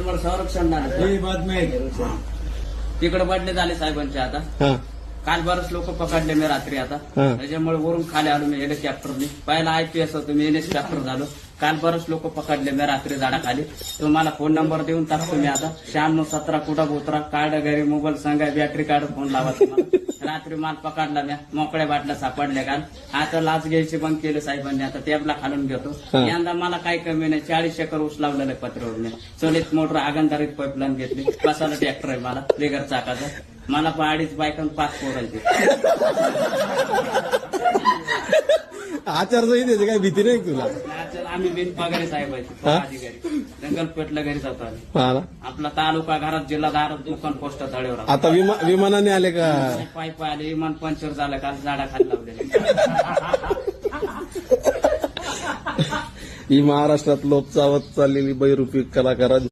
Number संरक्षण झालं तिकडे बदले झाले साहेबांचे आता. हा काल बरेच लोक पकडले मी रात्री आता. हा. त्याच्यामुळे वरून खाली आलो मी हेलिकॉप्टरने. पहिला IPS होतो मी हेलिकॉप्टर झालो. काल बरेच लोक पकडले मी रात्री झाडाखाली. तुम्हाला फोन नंबर देऊन टाकतो मी आता. 9617 कुठं बोत्रा कार्ड घरी मोबाईल सांगा बॅटरी कार्ड फोन लावा तुम्हाला. रात्री माल पकडला मी मोकळ्या बाटल्या सापडल्या काल. आता लाच घ्यायची बंद केलं साहेबांनी. आता टेबला खालून घेतो. यंदा मला काही कमी नाही. 40 एकर ऊस लावलेलं आहे पत्र्यावर मी. चलित मोटर आगंधारित पाईपलाईन घेतली. बसायला ट्रॅक्टर आहे मला बिगर चाकाचा. मला 2.5 बायक 5 पोरायचे. आचारसंहितेची काही भीती नाही तुला? आम्ही बिन पगारी साहेबांची अधिकारी जंगलपेटला घरी जातो आम्ही. हा ना. आपला तालुका घरात जिल्हा दारात दुकान पोस्ट तळेवर. आता विमानाने आले का? पाय आले विमान पंक्चर झालं काल झाडाखाली लावलेले. ही महाराष्ट्रात लोप चावत चाललेली बहुरूपी कलाकार